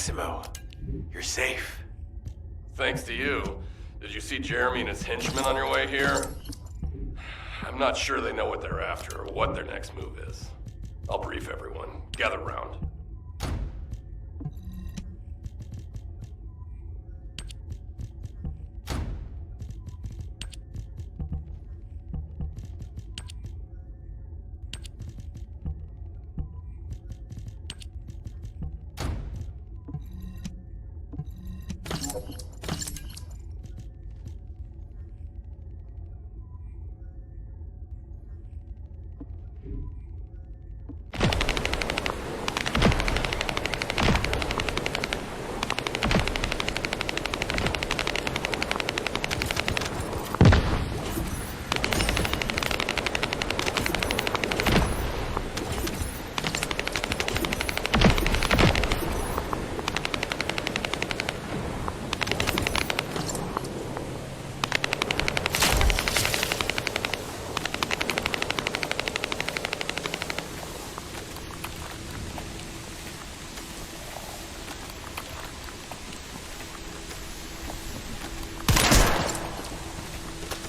Maximo, you're safe. Thanks to you. Did you see Jeremy and his henchmen on your way here? I'm not sure they know what they're after or what their next move is. I'll brief everyone. Gather round.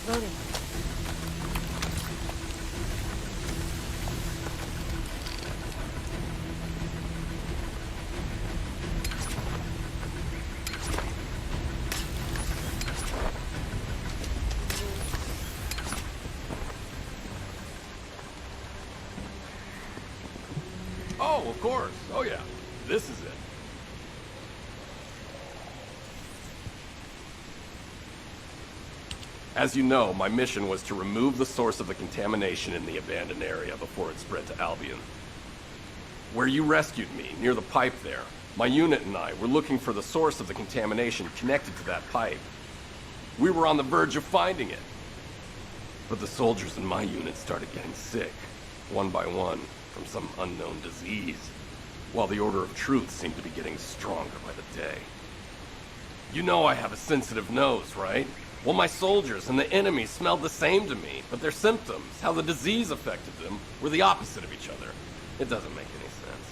Loading. Oh, of course. Oh, yeah. This is it. As you know, my mission was to remove the source of the contamination in the abandoned area before it spread to Albion. Where you rescued me, near the pipe there, my unit and I were looking for the source of the contamination connected to that pipe. We were on the verge of finding it. But the soldiers in my unit started getting sick, one by one, from some unknown disease, while the Order of Truth seemed to be getting stronger by the day. You know I have a sensitive nose, right? Well, my soldiers and the enemy smelled the same to me, but their symptoms, how the disease affected them, were the opposite of each other. It doesn't make any sense.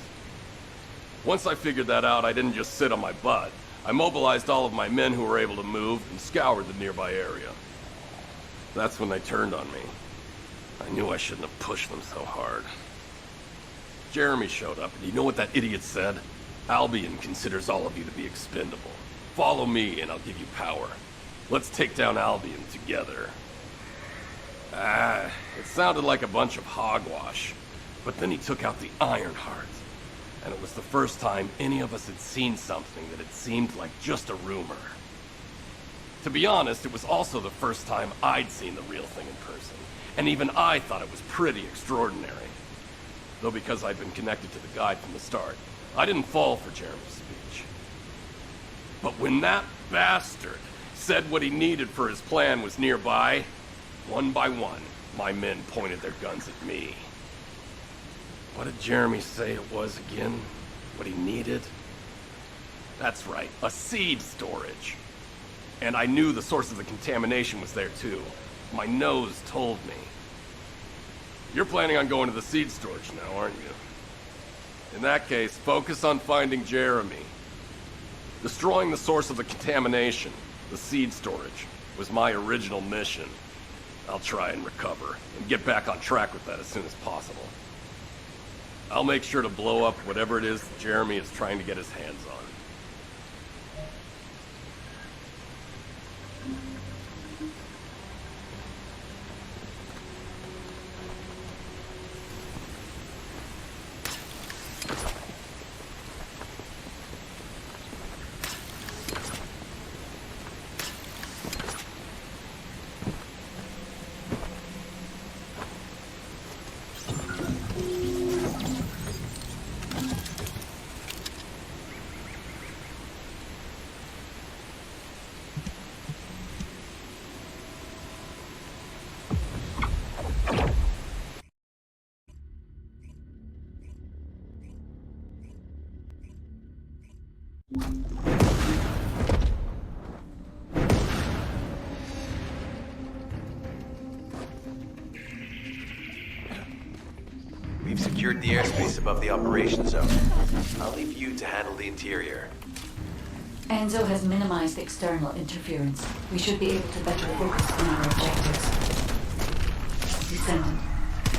Once I figured that out, I didn't just sit on my butt. I mobilized all of my men who were able to move and scoured the nearby area. That's when they turned on me. I knew I shouldn't have pushed them so hard. Jeremy showed up, and you know what that idiot said? Albion considers all of you to be expendable. Follow me, and I'll give you power. Let's take down Albion together. It sounded like a bunch of hogwash. But then he took out the Ironheart. And it was the first time any of us had seen something that had seemed like just a rumor. To be honest, it was also the first time I'd seen the real thing in person. And even I thought it was pretty extraordinary. Though because I'd been connected to the guide from the start, I didn't fall for Jeremy's speech. But when that bastard said what he needed for his plan was nearby, one by one, my men pointed their guns at me. What did Jeremy say it was again? What he needed? That's right, a seed storage. And I knew the source of the contamination was there too. My nose told me. You're planning on going to the seed storage now, aren't you? In that case, focus on finding Jeremy. Destroying the source of the contamination, the seed storage, was my original mission. I'll try and recover, and get back on track with that as soon as possible. I'll make sure to blow up whatever it is that Jeremy is trying to get his hands on. We've secured the airspace above the operations zone. I'll leave you to handle the interior. Enzo has minimized external interference. We should be able to better focus on our objectives. Descendant,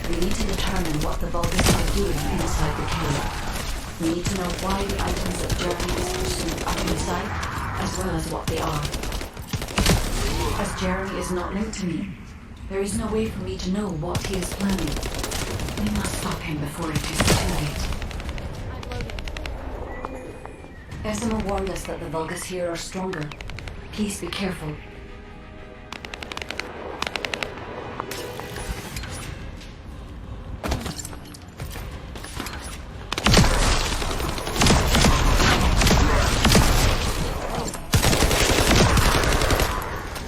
we need to determine what the Vulgus are doing inside the cave. We need to know why the items that Jeremy is pursuing are inside, as well as what they are. As Jeremy is not linked to me, there is no way for me to know what he is planning. We must stop him before it is too late. Esima warned us that the Vulgus here are stronger. Please be careful.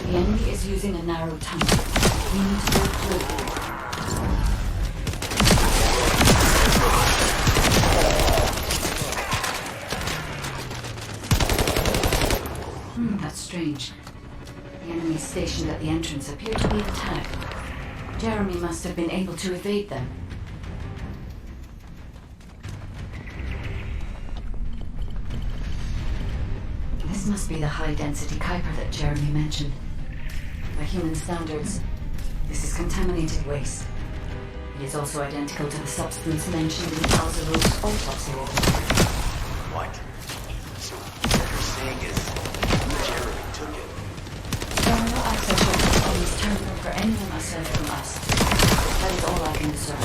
The enemy is using a narrow tunnel. We need to go through. That's strange. The enemies stationed at the entrance appear to be intact. Jeremy must have been able to evade them. This must be the high-density Kuiper that Jeremy mentioned. By human standards, this is contaminated waste. It is also identical to the substance mentioned in Alzaro's autopsy report. What? So what you're saying is Jeremy took it? There are no access records on this terminal for anyone aside from us. That is all I can discern.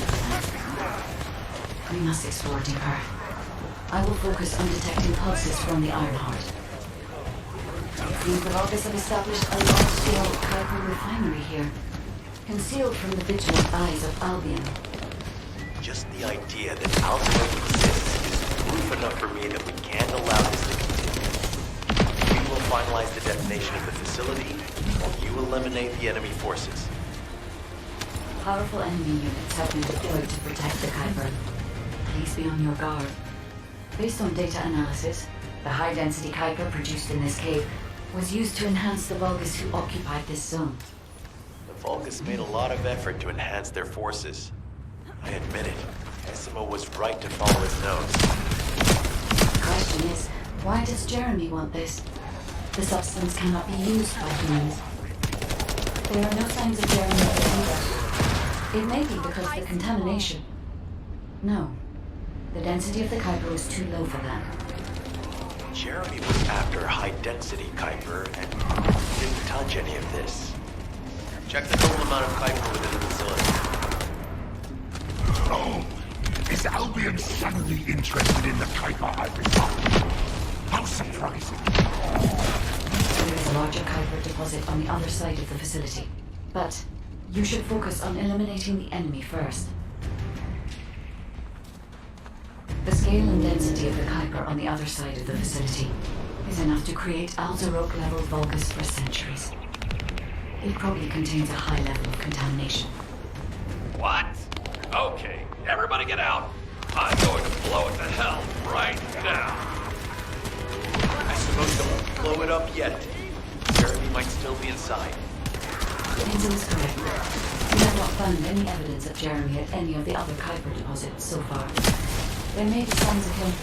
We must explore deeper. I will focus on detecting pulses from the Ironheart. The Vulgus have established a large-scale Kuiper refinery here, concealed from the vigilant eyes of Albion. Just the idea that Alzheimer's exists is proof enough for me that we can't allow this to continue. We will finalize the detonation of the facility, while you eliminate the enemy forces. Powerful enemy units have been deployed to protect the Kuiper. Please be on your guard. Based on data analysis, the high-density Kuiper produced in this cave was used to enhance the Vulgus who occupied this zone. The Vulgus made a lot of effort to enhance their forces. I admit it. Esima was right to follow his nose. The question is, why does Jeremy want this? The substance cannot be used by humans. There are no signs of Jeremy either. It may be because the contamination... No. The density of the Kuiper was too low for that. Jeremy was after high-density Kuiper and didn't touch any of this. Check the total amount of Kuiper within the facility. Oh, is Albion suddenly interested in the Kuiper I've been after? How surprising. There is a larger Kuiper deposit on the other side of the facility. But you should focus on eliminating the enemy first. The scale and density of the Kuiper on the other side of the facility is enough to create Alzarok-level Vulgus for centuries. It probably contains a high level of contamination. What? Okay, everybody get out. I'm going to blow it to hell right now. I suppose don't blow it up yet. Jeremy might still be inside. Enzo is correct. We have not found any evidence of Jeremy at any of the other Kuiper deposits so far. There may be signs of him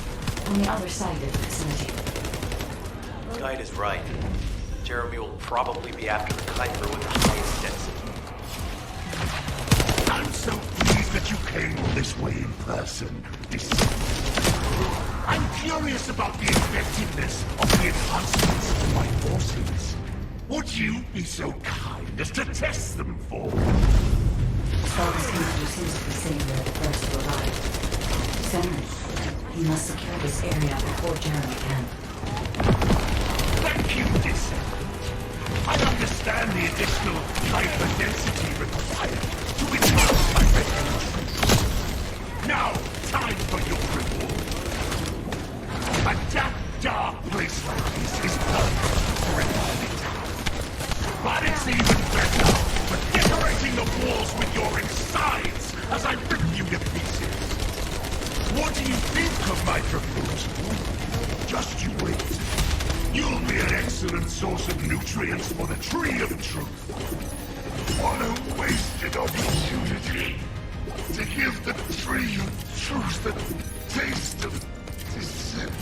on the other side of the facility. Guide is right. Jeremy will probably be after the Kuiper with the highest density. I'm so pleased that you came all this way in person. I'm curious about the effectiveness of the enhancements of my forces. Would you be so kind as to test them for me? The Vulgus commander seems to be saying they're the first to arrive. Descendant, he must secure this area before Jeremy can. Thank you, Descendant. I understand the additional Kuiper density required to enhance my reputation. Now, time for your reward. A dark place like this is perfect for enlightening. But it's even better for decorating the walls with your insides as I rip you to pieces. What do you think of my proposal? Just you wait. You'll be an excellent source of nutrients for the Tree of Truth. What a wasted opportunity to give the Tree of Truth the taste of descent.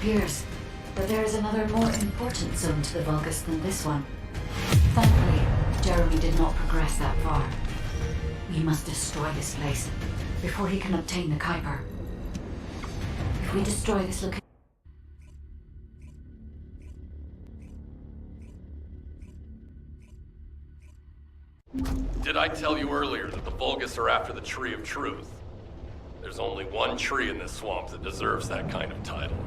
appears that there is another more important zone to the Vulgus than this one. Thankfully, Jeremy did not progress that far. We must destroy this place before he can obtain the Kuiper. If we destroy this location... Did I tell you earlier that the Vulgus are after the Tree of Truth? There's only one tree in this swamp that deserves that kind of title.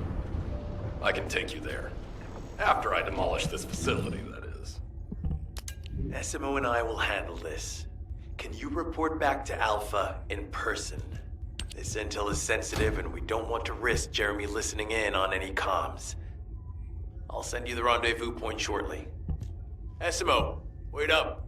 I can take you there. After I demolish this facility, that is. Essimo and I will handle this. Can you report back to Alpha in person? This intel is sensitive and we don't want to risk Jeremy listening in on any comms. I'll send you the rendezvous point shortly. Essimo, wait up.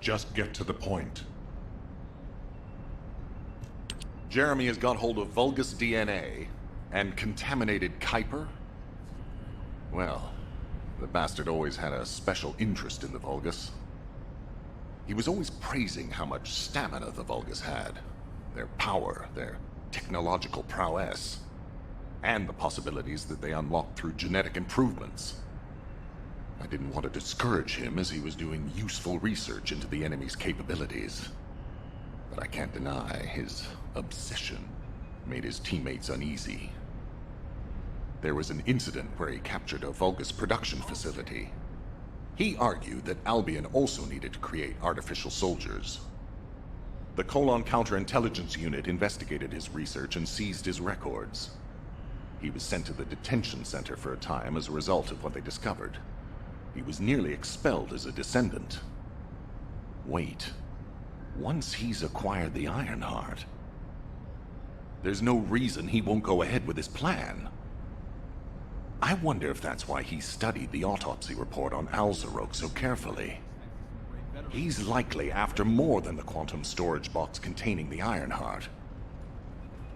Just get to the point. Jeremy has got hold of Vulgus DNA and contaminated Kuiper? Well, the bastard always had a special interest in the Vulgus. He was always praising how much stamina the Vulgus had, their power, their technological prowess, and the possibilities that they unlocked through genetic improvements. I didn't want to discourage him as he was doing useful research into the enemy's capabilities. But I can't deny his obsession made his teammates uneasy. There was an incident where he captured a Vulgus production facility. He argued that Albion also needed to create artificial soldiers. The Colon Counterintelligence Unit investigated his research and seized his records. He was sent to the detention center for a time as a result of what they discovered. He was nearly expelled as a descendant. Wait. Once he's acquired the Ironheart, there's no reason he won't go ahead with his plan. I wonder if that's why he studied the autopsy report on Alzarok so carefully. He's likely after more than the quantum storage box containing the Ironheart.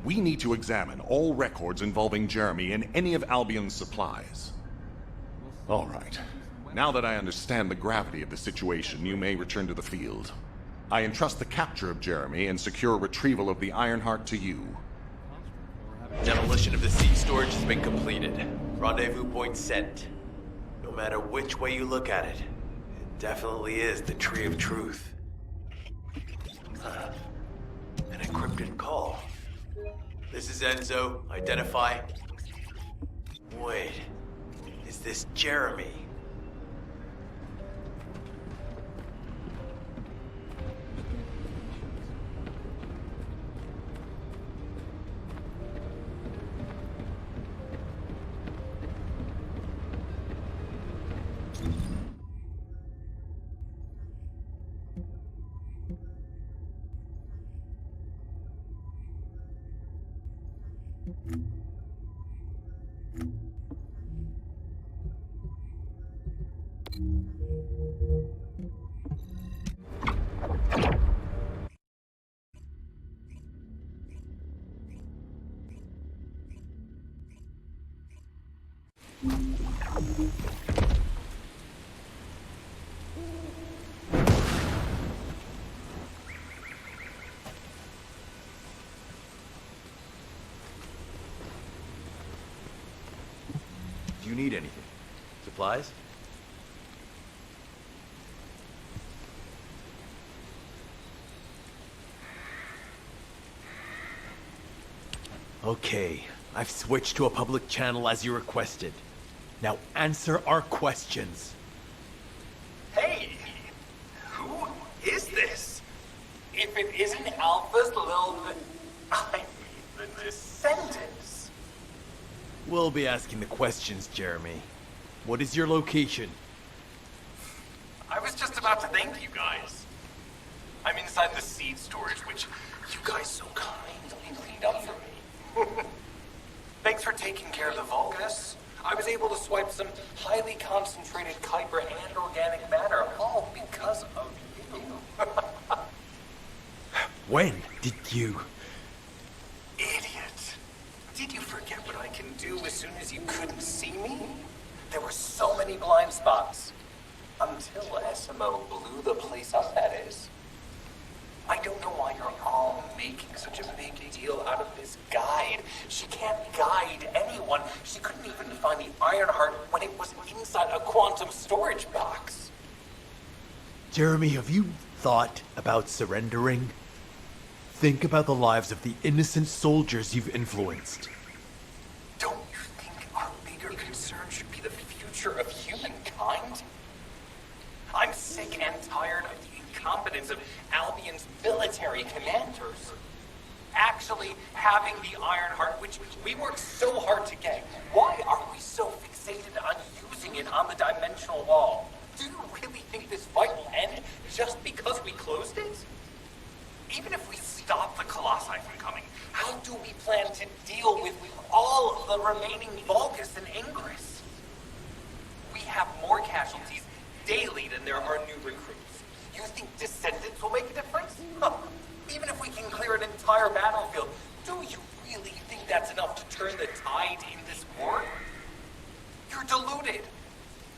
We need to examine all records involving Jeremy and any of Albion's supplies. All right. Now that I understand the gravity of the situation, you may return to the field. I entrust the capture of Jeremy and secure retrieval of the Ironheart to you. Demolition of the seed storage has been completed. Rendezvous point sent. No matter which way you look at it, it definitely is the Tree of Truth. An encrypted call. This is Enzo. Identify. Wait. Is this Jeremy? Do you need anything? Supplies? Okay, I've switched to a public channel as you requested. Now answer our questions. Hey, who is this? If it isn't Alpha's little, I mean, the Descendants. We'll be asking the questions, Jeremy. What is your location? I was just about to thank you guys. I'm inside the seed storage, which you guys so kindly cleaned up for me. Thanks for taking care of the Vulgus. I was able to swipe some highly concentrated Kuiper and organic matter, all because of you. When did you? Idiot. Did you forget what I can do as soon as you couldn't see me? There were so many blind spots. Until SMO blew the place up, that is. I don't know why you're all making such a big deal out of this guide. She can't guide anyone. She couldn't even find the Ironheart when it was inside a quantum storage box. Jeremy, have you thought about surrendering? Think about the lives of the innocent soldiers you've influenced. Don't you think our bigger concern should be the future of humankind? I'm sick and tired of the incompetence of Albion's military commanders. Actually having the Ironheart, which we worked so hard to get, why are we so fixated on using it on the dimensional wall? Do you really think this fight will end just because we closed it? Even if we stop the Colossi from coming, how do we plan to deal with all of the remaining Vulgus and Ingress? We have more casualties daily than there are new recruits. You think Descendants will make a difference? Huh. Even if we can clear an entire battlefield, do you really think that's enough to turn the tide in this war? You're deluded.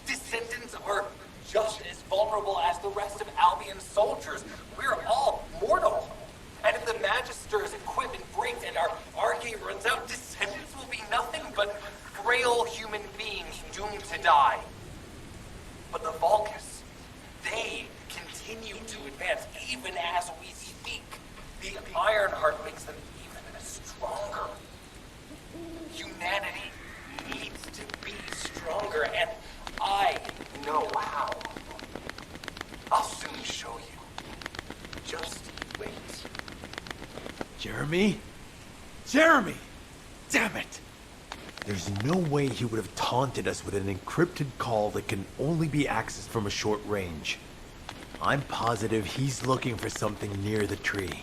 Descendants are just as vulnerable as the rest of Albion's soldiers. We're all mortal. And if the Magister's equipment breaks and our Arcade runs out, Descendants will be nothing but frail human beings doomed to die. But the Vulgus, they continue to advance even as we speak. The Ironheart makes them even stronger. Humanity needs to be stronger, and I know how. I'll soon show you. Just wait. Jeremy? Jeremy! Damn it! There's no way he would have taunted us with an encrypted call that can only be accessed from a short range. I'm positive he's looking for something near the tree.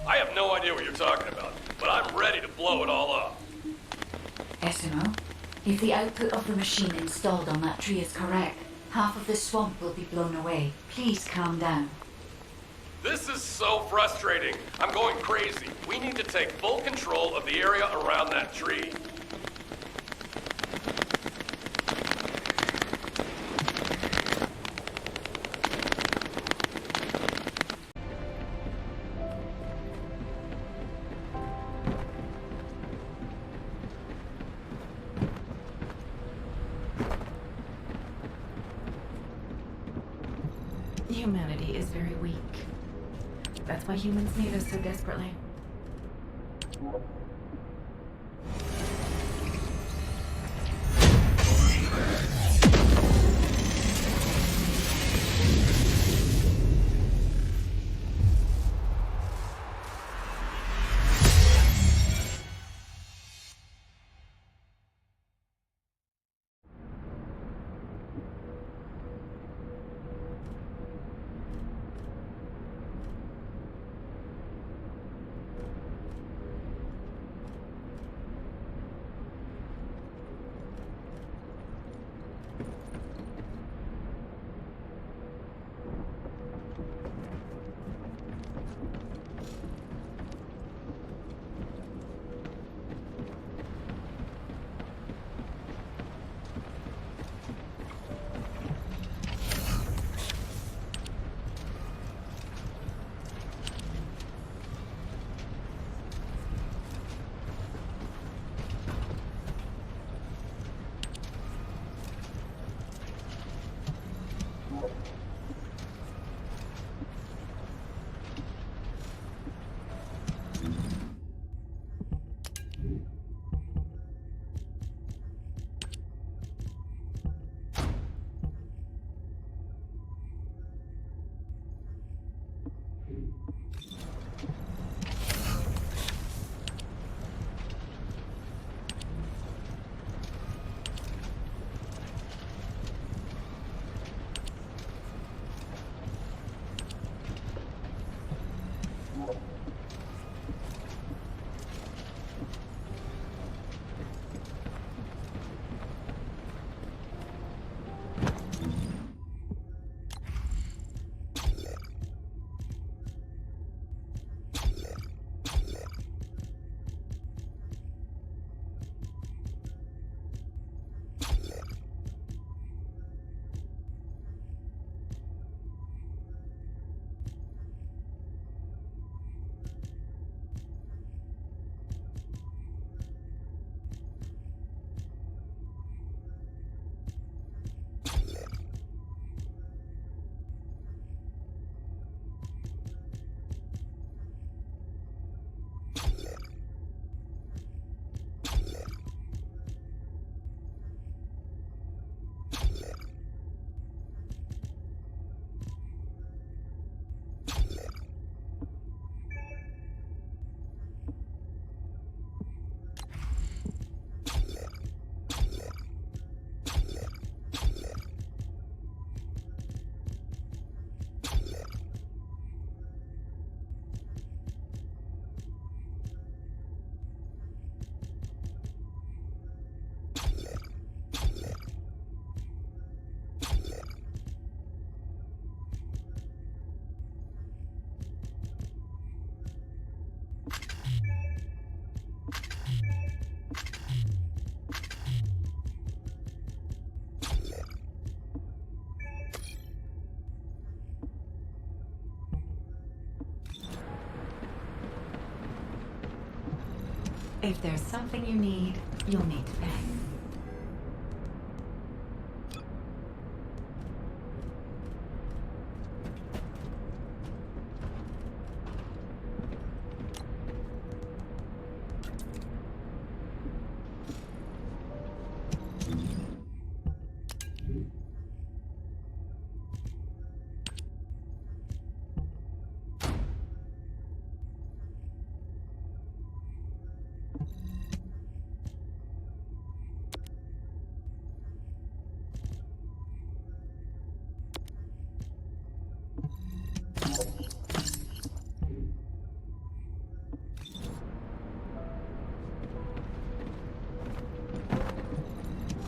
I have no idea what you're talking about, but I'm ready to blow it all up. SMO, if the output of the machine installed on that tree is correct, half of the swamp will be blown away. Please calm down. This is so frustrating. I'm going crazy. We need to take full control of the area around that tree. Humanity is very weak. That's why humans need us so desperately. If there's something you need, you'll need to pay.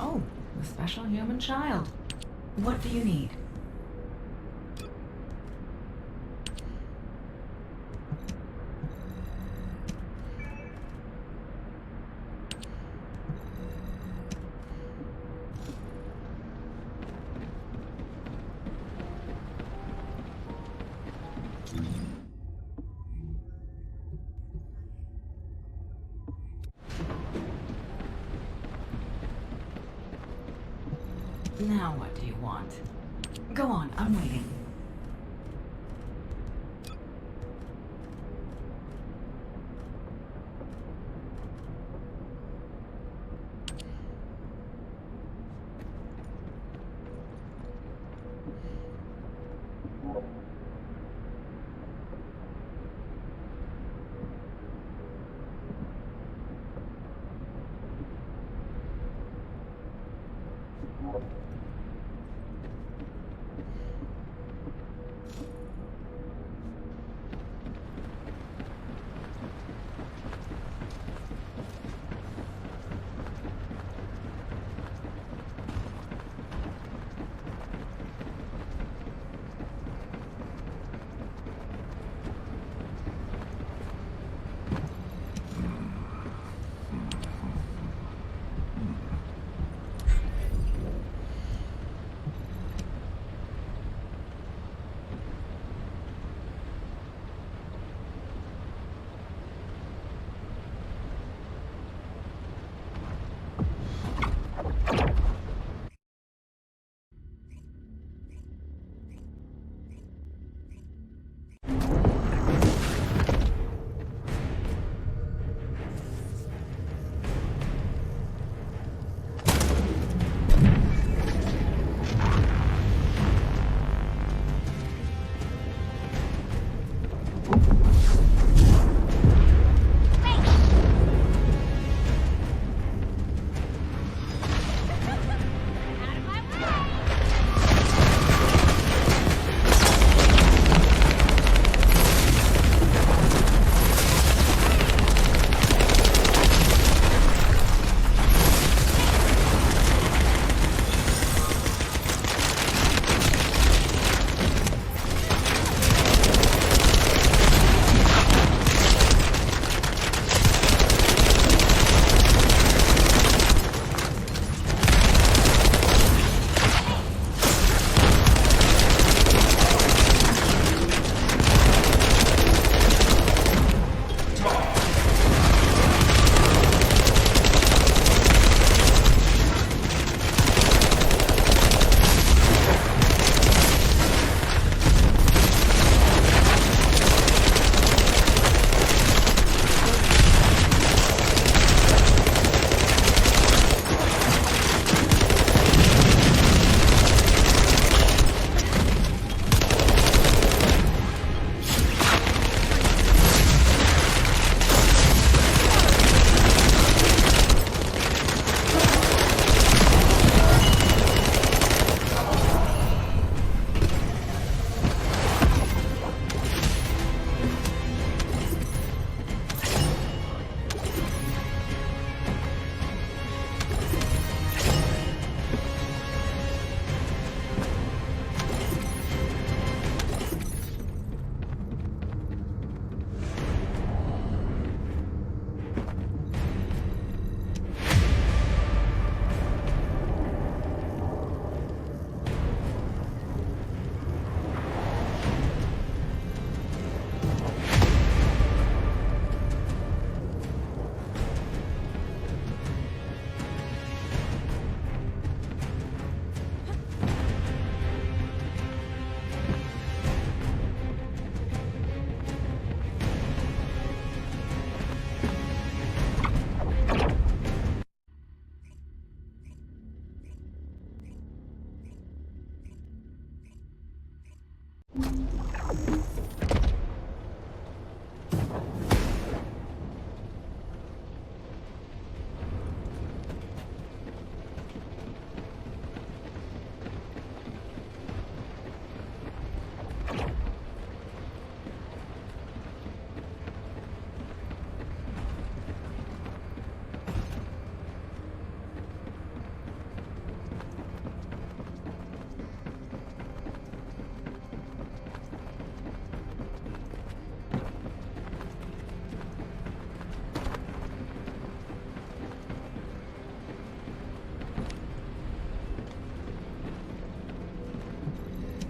Oh, the special human child. What do you need? Now what do you want? Go on, I'm waiting.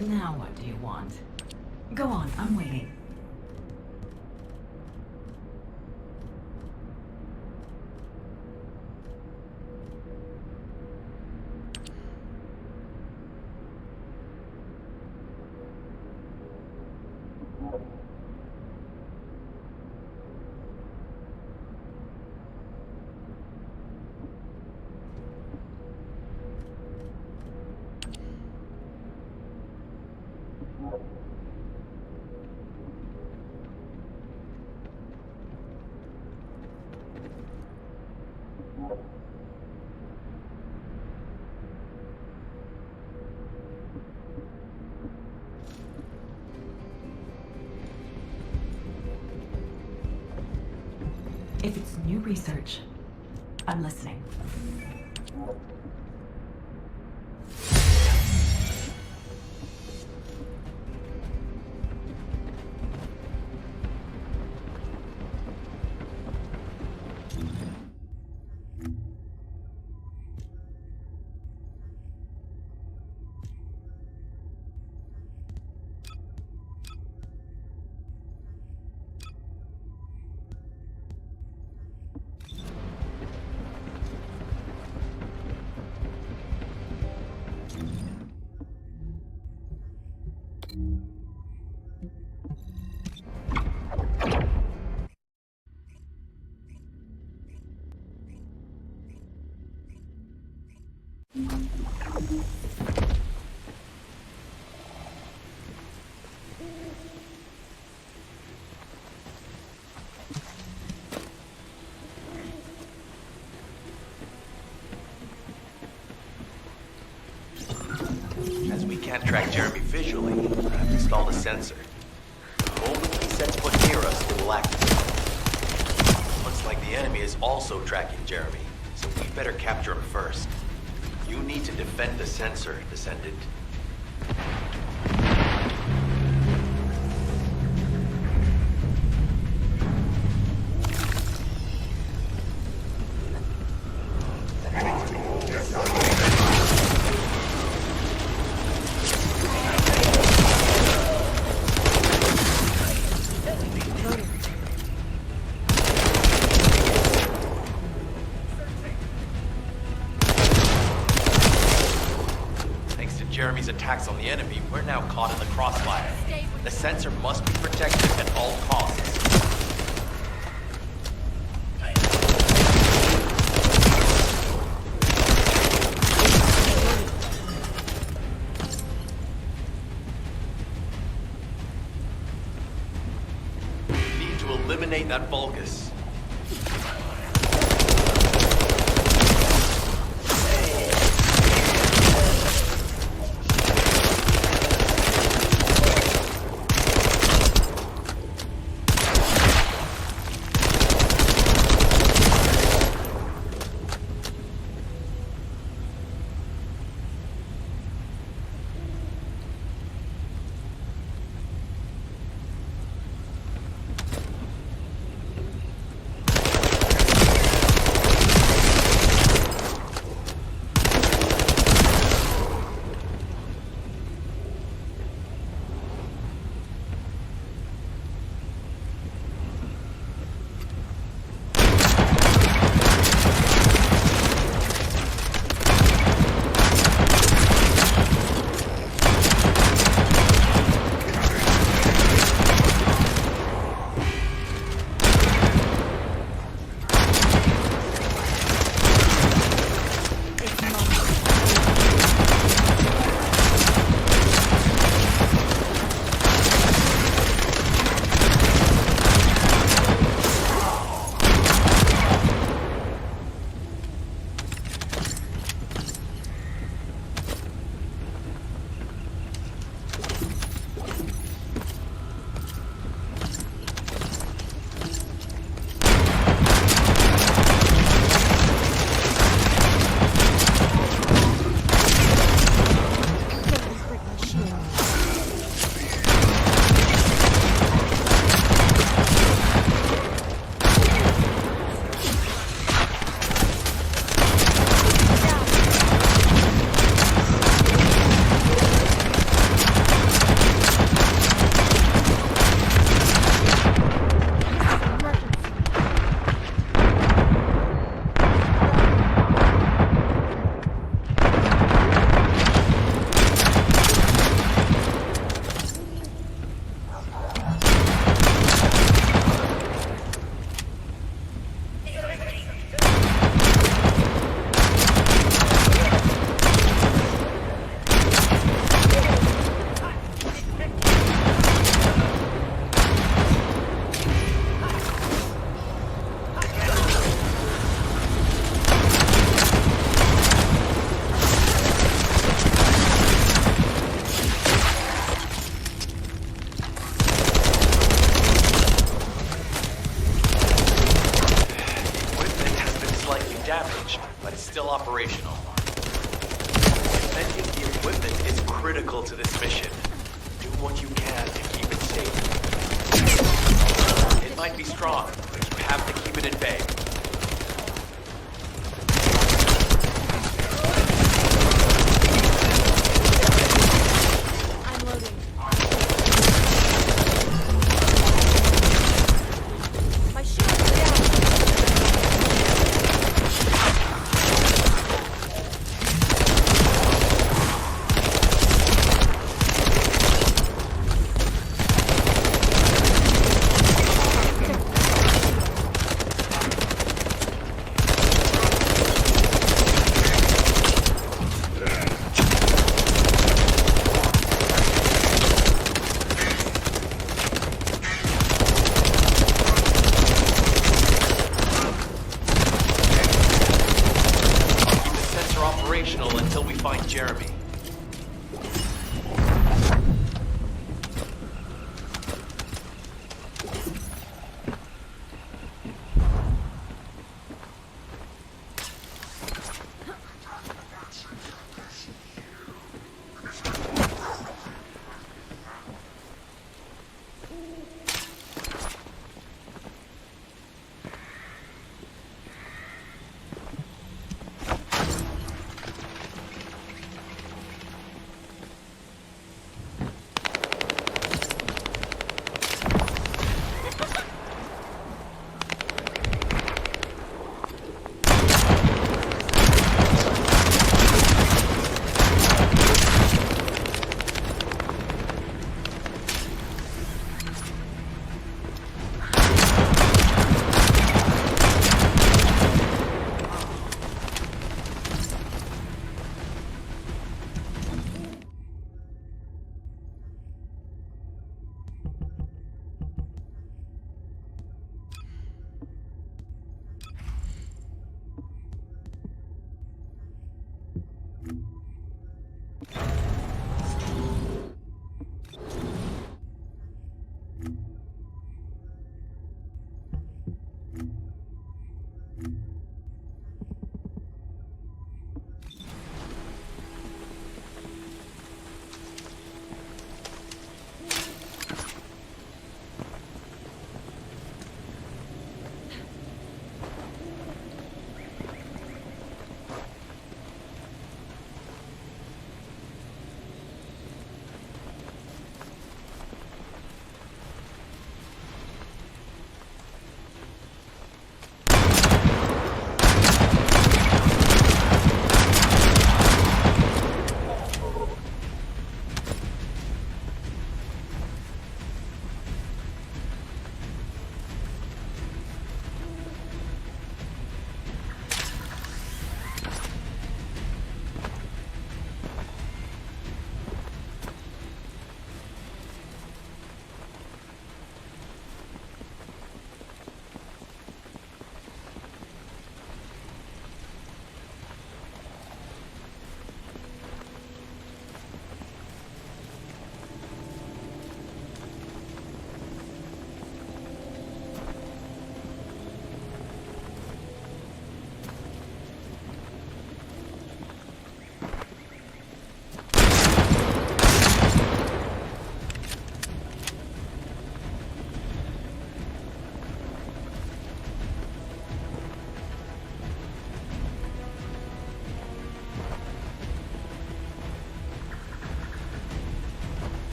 Now what do you want? Go on, I'm waiting. If it's new research, I'm listening. As we can't track Jeremy visually, I've installed a sensor. The moment he sets foot near us, it will activate. Looks like the enemy is also tracking Jeremy, so we better capture him first. You need to defend the sensor, Descendant. Jeremy's attacks on the enemy, we're now caught in the crossfire. The sensor must be protected at all costs. We need to eliminate that Vulgus.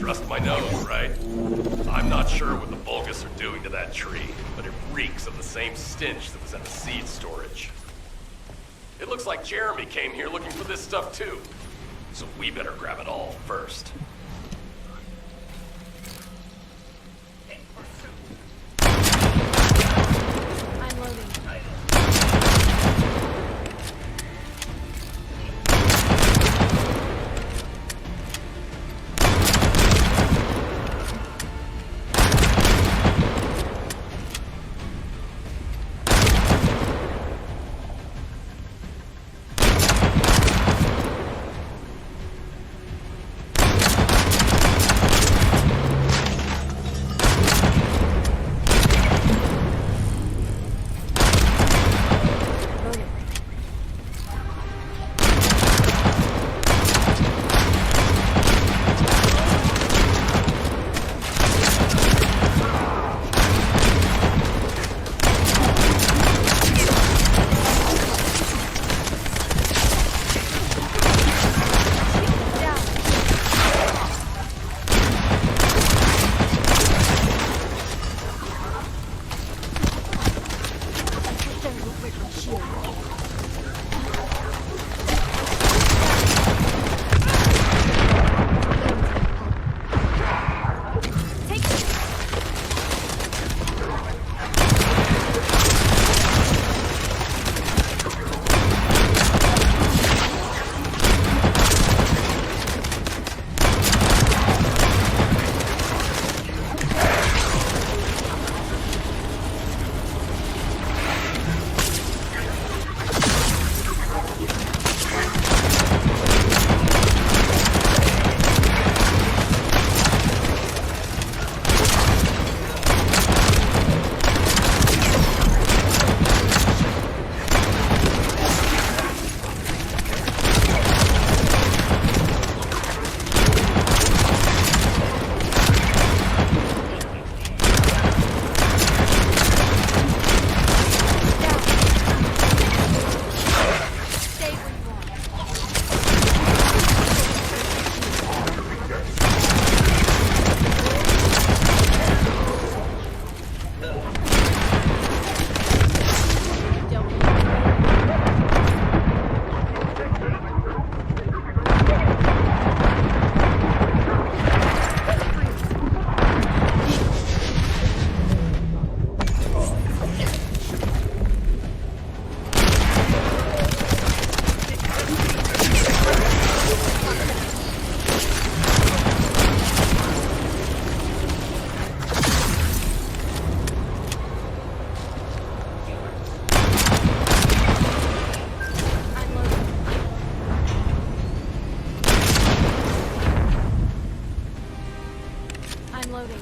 trust my nose, right? I'm not sure what the Vulgus are doing to that tree, but it reeks of the same stench that was at the seed storage. It looks like Jeremy came here looking for this stuff too. So we better grab it all first. I'm loading. I'm loading.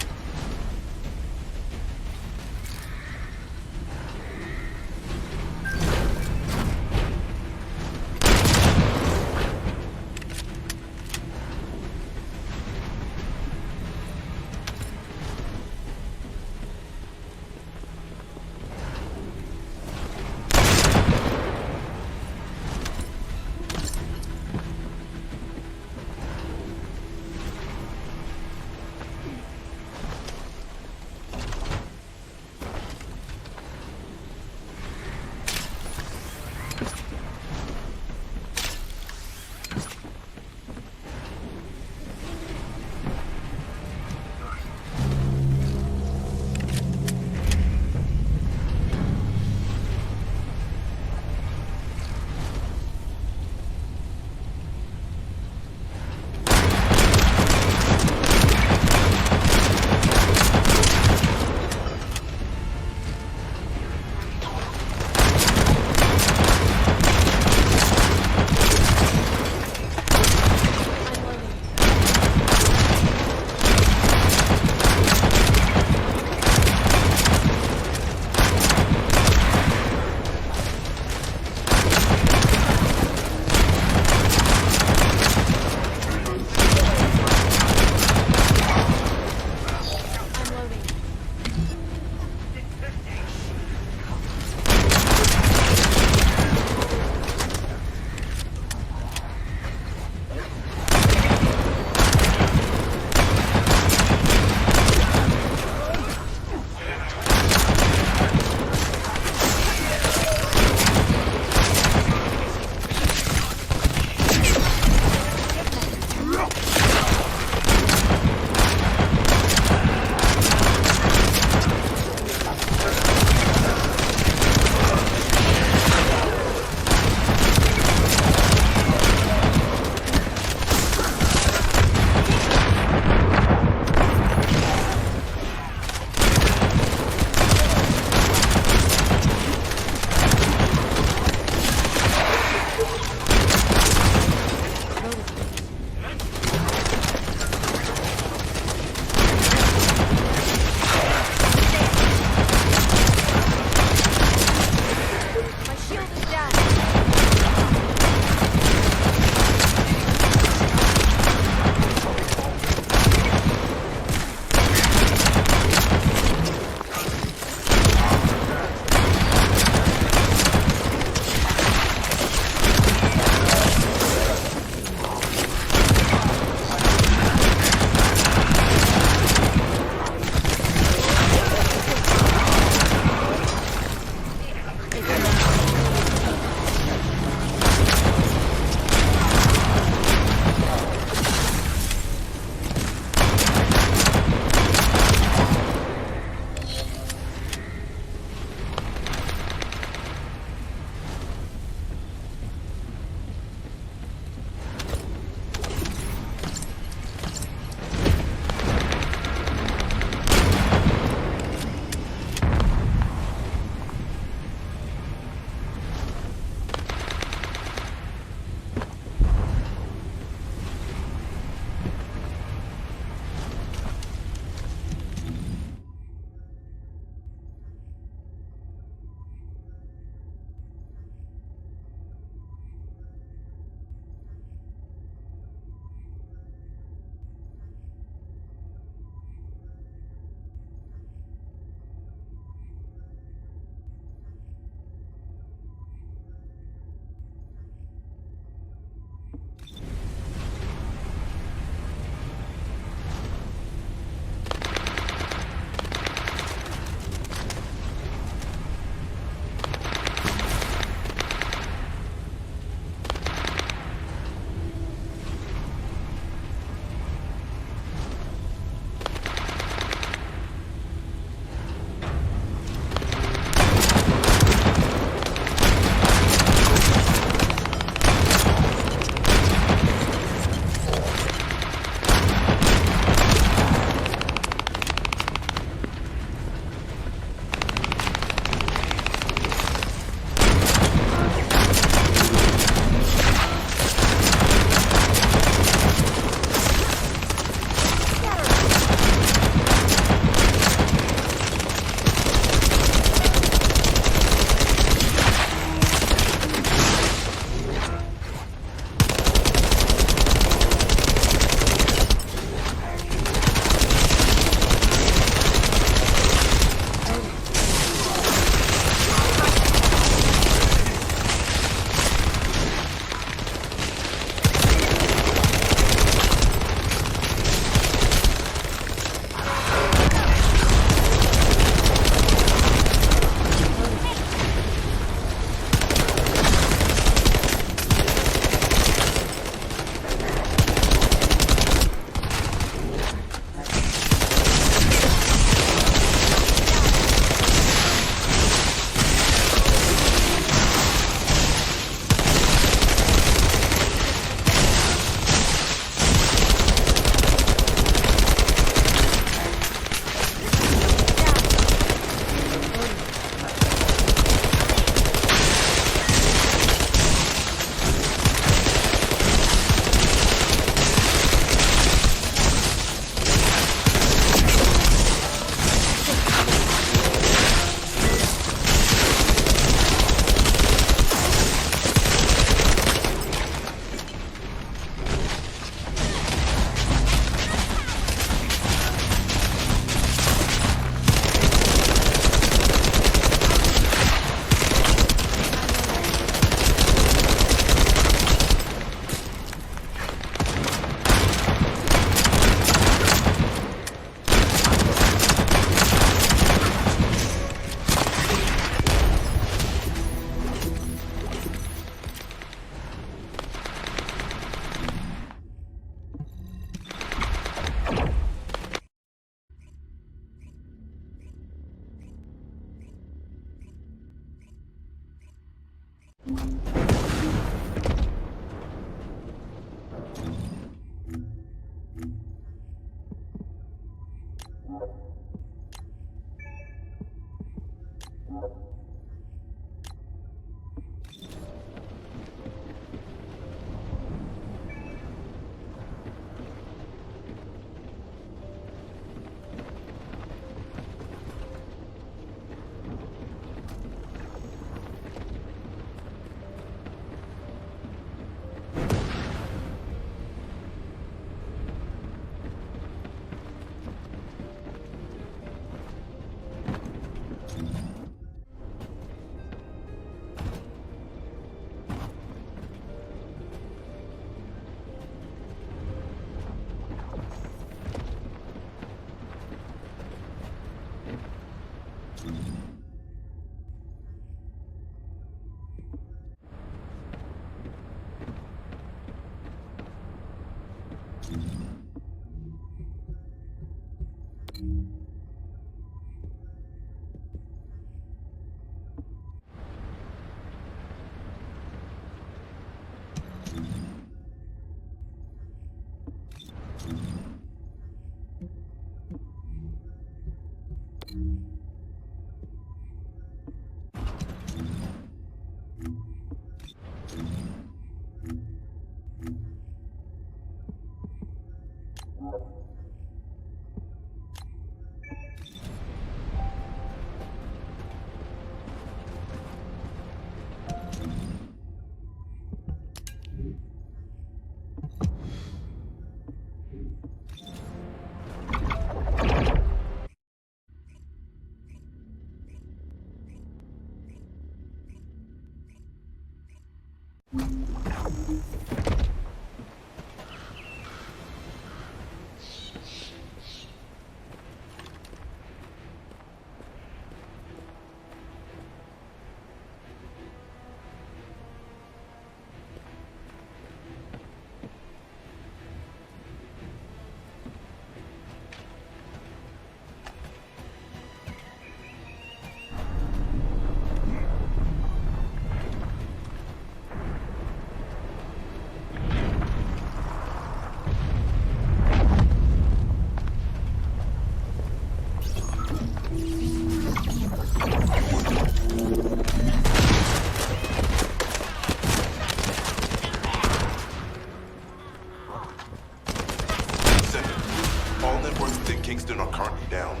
Kingston are currently down.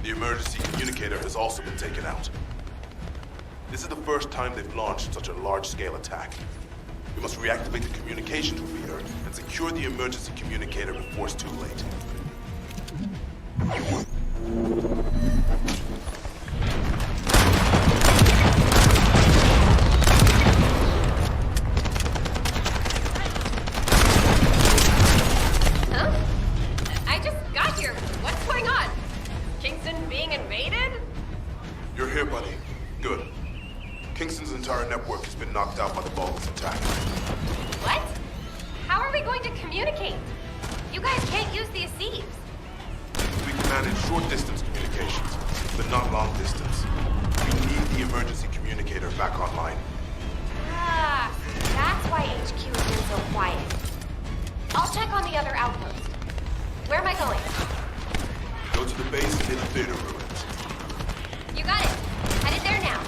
The emergency communicator has also been taken out. This is the first time they've launched such a large-scale attack. We must reactivate the communications repeater and secure the emergency communicator before it's too late. You're here, buddy. Good. Kingston's entire network has been knocked out by the Vulcan's attack. What? How are we going to communicate? You guys can't use the Aceves. We can manage short-distance communications, but not long-distance. We need the emergency communicator back online. Ah, that's why HQ has been so quiet. I'll check on the other outpost. Where am I going? Go to the base in the theater ruins. You got it. Headed there now.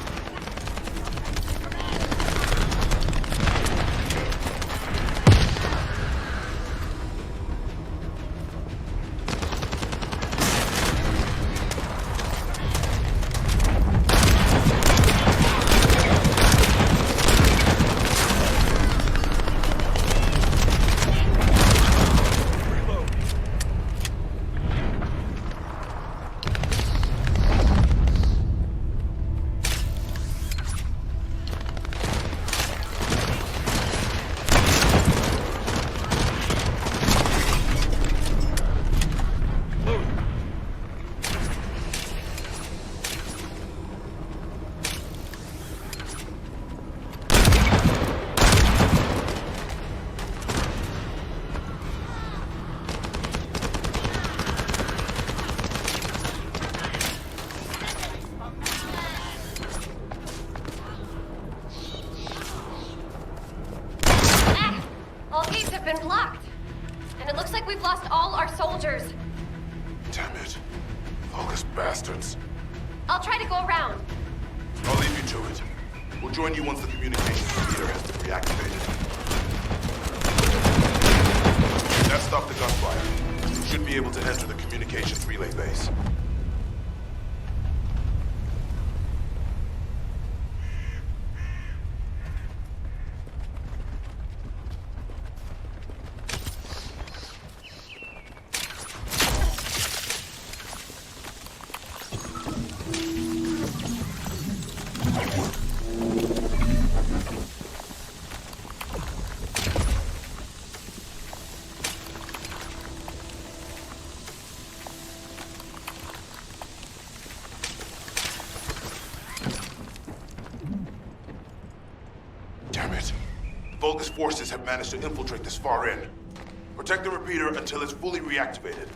Been blocked. And it looks like we've lost all our soldiers. Damn it. Useless bastards. I'll try to go around. I'll leave you to it. We'll join you once the communications repeater has been reactivated. That stopped the gunfire. You should be able to enter the communications relay base. Damn it. Vulgus forces have managed to infiltrate this far in. Protect the repeater until it's fully reactivated.